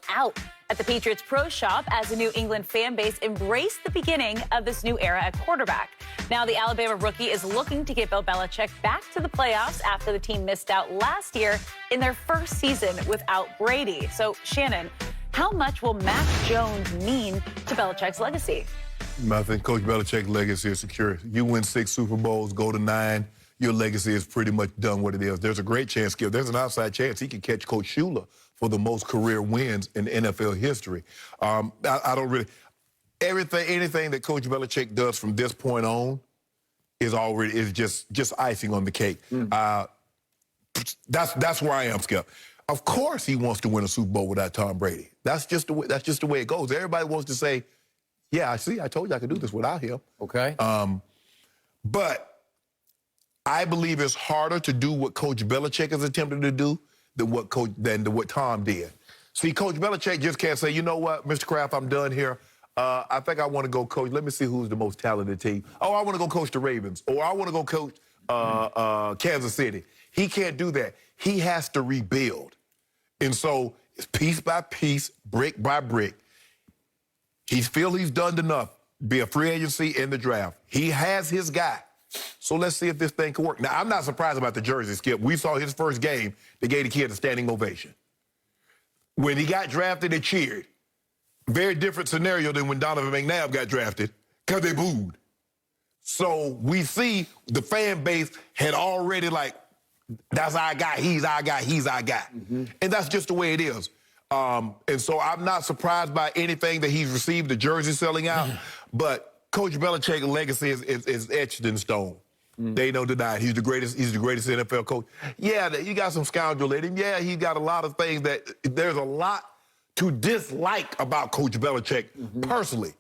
out at the Patriots Pro Shop as the New England fan base embraced the beginning of this new era at quarterback. Now, the Alabama rookie is looking to get Bill Belichick back to the playoffs after the team missed out last year in their first season without Brady. So, Shannon, how much will M.Jones mean to Belichick's legacy? I think Coach Belichick's legacy is secure. You win 6 Super Bowls, go to 9, your legacy is pretty much done what it is. There's a great chance, Skip. There's an outside chance he can catch Coach Shula for the most career wins in NFL history. I don't really... Anything that Coach Belichick does from this point on is just icing on the cake. That's where I am, Skip. Of course he wants to win a Super Bowl without Tom Brady. That's just the way it goes. Everybody wants to say, yeah, I told you I could do this without him. Okay. But I believe it's harder to do what Coach Belichick has attempted to do than what Tom did. See, Coach Belichick just can't say, you know what, Mr. Kraft, I'm done here. I think I want to go coach. Let me see who's the most talented team. Oh, I want to go coach the Ravens. Or I want to go coach Kansas City. He can't do that. He has to rebuild. And so it's piece by piece, brick by brick. He feels he's done enough, be a free agency in the draft. He has his guy. So let's see if this thing can work. Now, I'm not surprised about the jersey, Skip. We saw his first game. They gave the kid a standing ovation. When he got drafted, they cheered. Very different scenario than when Donovan McNabb got drafted, because they booed. So we see the fan base had already that's our guy, he's our guy, he's our guy. And that's just the way it is. And so I'm not surprised by anything that he's received, the jersey selling out, but Coach Belichick's legacy is etched in stone. They don't deny it. He's the greatest NFL coach. Yeah, you got some scoundrel in him. Yeah, he got a lot of things there's a lot to dislike about Coach Belichick personally.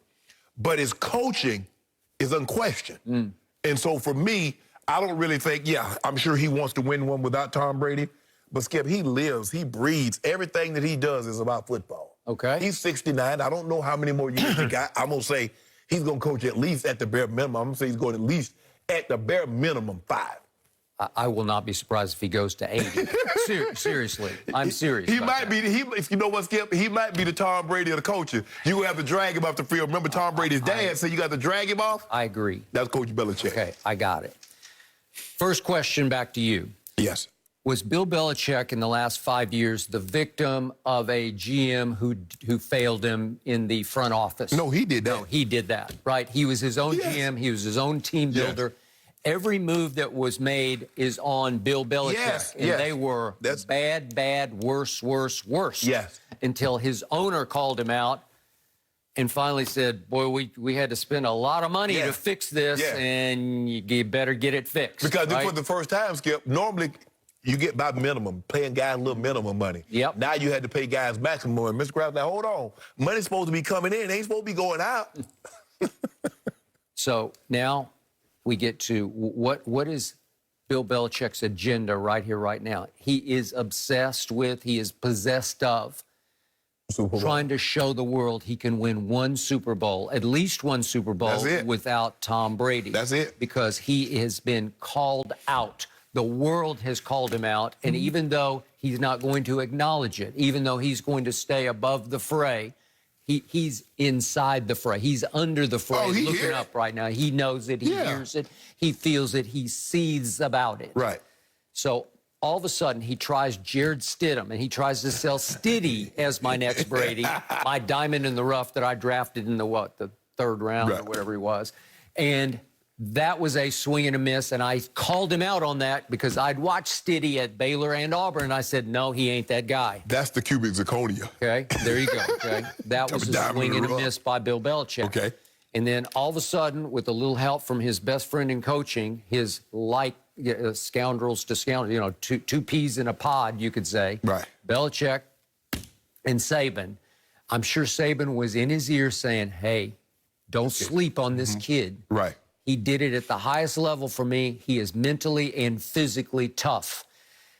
But his coaching is unquestioned. And so for me, I don't really think, I'm sure he wants to win one without Tom Brady. But Skip, he lives, he breathes. Everything that he does is about football. Okay. He's 69. I don't know how many more years he got. I'm going to say he's going to coach at least at the bare minimum. I'm going to say he's going at least at the bare minimum 5. I will not be surprised if he goes to 80. Seriously, I'm serious. He might be. You know what, Skip? He might be the Tom Brady of the coaches. You have to drag him off the field. Remember, Tom Brady's dad said you got to drag him off. I agree. That's Coach Belichick. Okay, I got it. First question back to you. Yes. Was Bill Belichick in the last 5 years the victim of a GM who failed him in the front office? No, he did that. No, he did that, right? He was his own GM. He was his own team builder. Every move that was made is on Bill Belichick. And they were bad, worse. Yes. Until his owner called him out and finally said, boy, we had to spend a lot of money to fix this, and you better get it fixed. Because for the first time, Skip, normally you get by minimum, paying guys a little minimum money. Yep. Now you had to pay guys maximum money. Mr. Kraft, now hold on. Money's supposed to be coming in. It ain't supposed to be going out. So now we get to what is Bill Belichick's agenda right here, right now? He is obsessed with, he is possessed of trying to show the world he can win one Super Bowl, at least one Super Bowl without Tom Brady. That's it. Because he has been called out. The world has called him out, and even though he's not going to acknowledge it, even though he's going to stay above the fray, he's inside the fray. He's under the fray, looking up right now. He knows it. He hears it. He feels it. He seethes about it. Right. So all of a sudden, he tries Jared Stidham, and he tries to sell Stiddy as my next Brady, my diamond in the rough that I drafted in the third round or whatever he was. And that was a swing and a miss, and I called him out on that because I'd watched Stiddy at Baylor and Auburn, and I said, no, he ain't that guy. That's the cubic zirconia. Okay, there you go. Okay, that was a swing and a miss by Bill Belichick. Okay. And then all of a sudden, with a little help from his best friend in coaching, his scoundrels to scoundrels, two peas in a pod, you could say. Right. Belichick and Saban. I'm sure Saban was in his ear saying, hey, don't sleep on this kid. Right. He did it at the highest level for me. He is mentally and physically tough.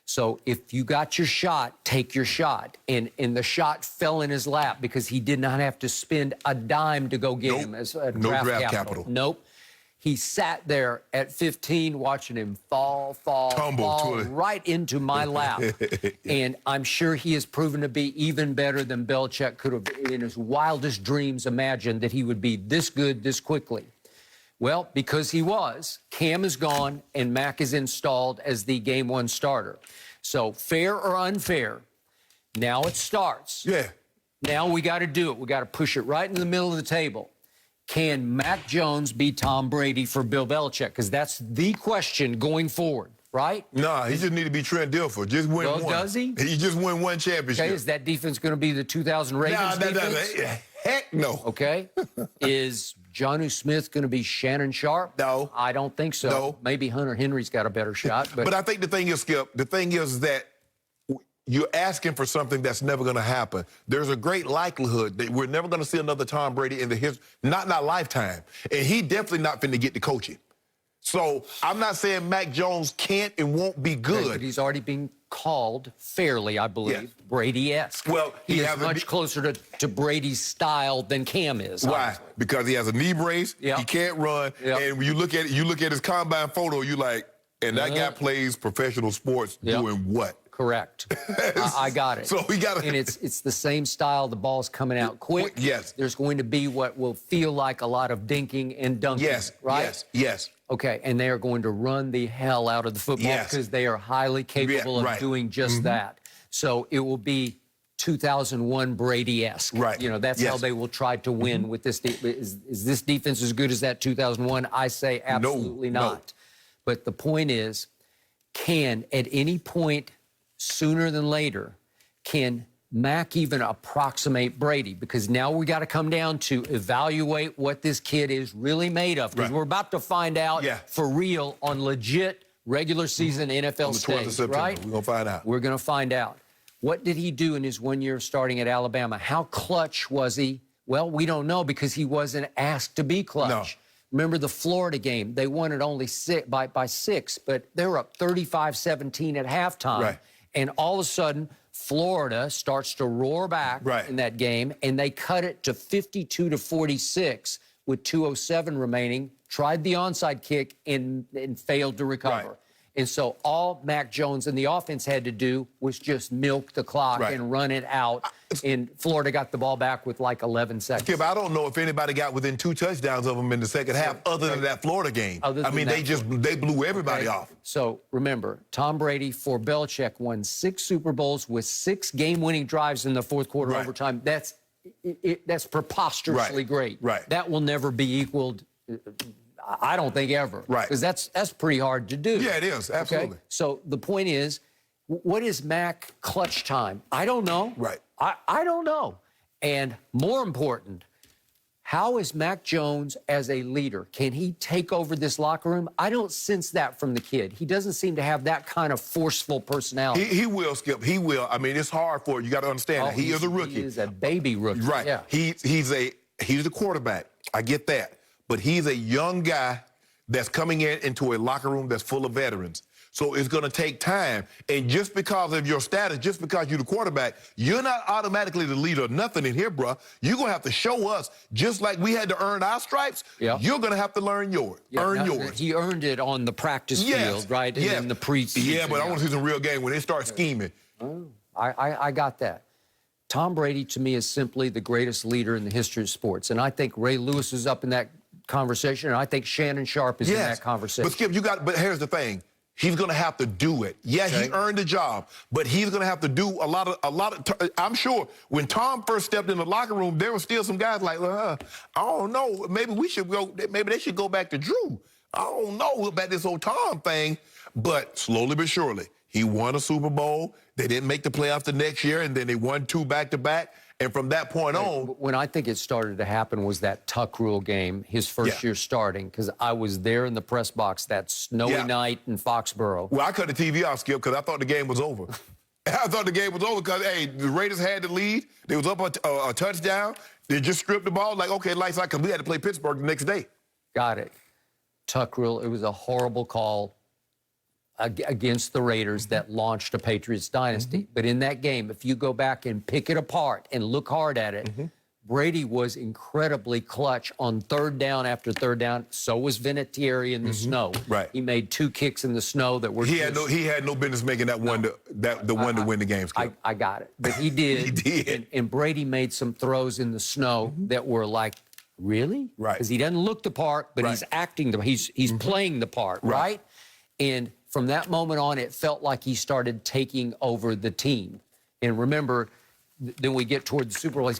So if you got your shot, take your shot. And the shot fell in his lap because he did not have to spend a dime to go get him as a draft capital. Nope. He sat there at 15 watching him fall right into my lap. And I'm sure he has proven to be even better than Belichick could have in his wildest dreams imagined that he would be this good this quickly. Well, because he was, Cam is gone and Mac is installed as the game one starter. So fair or unfair, now it starts. Yeah. Now we got to do it. We got to push it right in the middle of the table. Can Mac Jones be Tom Brady for Bill Belichick? Because that's the question going forward, right? Nah, he just need to be Trent Dilfer. Just win one. Does he? He just win one championship. Okay, is that defense going to be the 2000 Ravens defense? Heck no. Okay. Is Jonnu Smith going to be Shannon Sharp? No. I don't think so. No. Maybe Hunter Henry's got a better shot. But I think the thing is, Skip, the thing is that you're asking for something that's never going to happen. There's a great likelihood that we're never going to see another Tom Brady in the history, not in our lifetime. And he definitely not finna get the coaching. So I'm not saying Mac Jones can't and won't be good. Okay, but he's already being called fairly, I believe, Brady-esque. Well, he is much closer to Brady's style than Cam is. Why? Because he has a knee brace. He can't run. And when you look at it, you look at his combine photo, you like, and that guy plays professional sports doing what? Correct. I got it. So we got to. And it's the same style. The ball's coming out quick. Yes. There's going to be what will feel like a lot of dinking and dunking. Yes. Right? Yes. Yes. Okay. And they are going to run the hell out of the football because they are highly capable of doing just that. So it will be 2001 Brady-esque. Right. You know, that's how they will try to win with this. Is this defense as good as that 2001? I say absolutely not. No. But the point is, can at any point sooner than later, can Mac even approximate Brady? Because now we got to come down to evaluate what this kid is really made of. Because we're about to find out for real on legit regular season NFL stage, right? We're going to find out. We're going to find out. What did he do in his 1 year starting at Alabama? How clutch was he? Well, we don't know because he wasn't asked to be clutch. No. Remember the Florida game? They won it only by 6, but they were up 35-17 at halftime. Right. And all of a sudden, Florida starts to roar back in that game, and they cut it to 52-46 with 2:07 remaining, tried the onside kick, and failed to recover. And so all Mac Jones and the offense had to do was just milk the clock and run it out. And Florida got the ball back with like 11 seconds. Skip, I don't know if anybody got within 2 touchdowns of them in the second half other than that Florida game. I mean, they blew everybody off. So remember, Tom Brady for Belichick won 6 Super Bowls with 6 game-winning drives in the fourth quarter overtime. That's preposterously great. That will never be equaled. I don't think ever. Because that's pretty hard to do. Yeah, it is. Absolutely. Okay? So the point is, what is Mac clutch time? I don't know. I don't know. And more important, how is Mac Jones as a leader? Can he take over this locker room? I don't sense that from the kid. He doesn't seem to have that kind of forceful personality. He will, Skip. He will. I mean, it's hard for it. You got to understand that. He is a rookie. He is a baby rookie. Yeah. He's the quarterback. I get that. But he's a young guy that's coming into a locker room that's full of veterans. So it's going to take time. And just because of your status, just because you're the quarterback, you're not automatically the leader of nothing in here, bruh. You're going to have to show us, just like we had to earn our stripes, you're going to have to learn yours. Earn yours. He earned it on the practice field, right? And in the preseason. Yeah, but I want to see some real game when they start scheming. I got that. Tom Brady, to me, is simply the greatest leader in the history of sports. And I think Ray Lewis is up in that conversation, and I think Shannon Sharp is in that conversation. But Skip, but here's the thing. He's going to have to do it. Yeah, he earned the job, but he's going to have to do a lot of. I'm sure when Tom first stepped in the locker room, there were still some guys like, I don't know, maybe we should go. Maybe they should go back to Drew. I don't know about this old Tom thing, but slowly but surely, he won a Super Bowl. They didn't make the playoffs the next year, and then they won 2 back-to-back. And from that point on... When I think it started to happen was that Tuck Rule game, his first year starting, because I was there in the press box that snowy night in Foxborough. Well, I cut the TV off, Skip, because I thought the game was over. I thought the game was over because, hey, the Raiders had the lead. They was up a touchdown. They just stripped the ball. Like, okay, lights out, because we had to play Pittsburgh the next day. Got it. Tuck Rule, it was a horrible call against the Raiders that launched a Patriots dynasty. But in that game, if you go back and pick it apart and look hard at it, Brady was incredibly clutch on third down after third down. So was Vinatieri in the snow. Right. He made 2 kicks in the snow that were. He had no business making that one to win the game. Skip. I got it, but he did. He did. And Brady made some throws in the snow that were like, really? Right. Because he doesn't look the part, but Right. he's acting he's playing the part, right? And from that moment on, it felt like he started taking over the team. And remember, then we get toward the Super Bowl.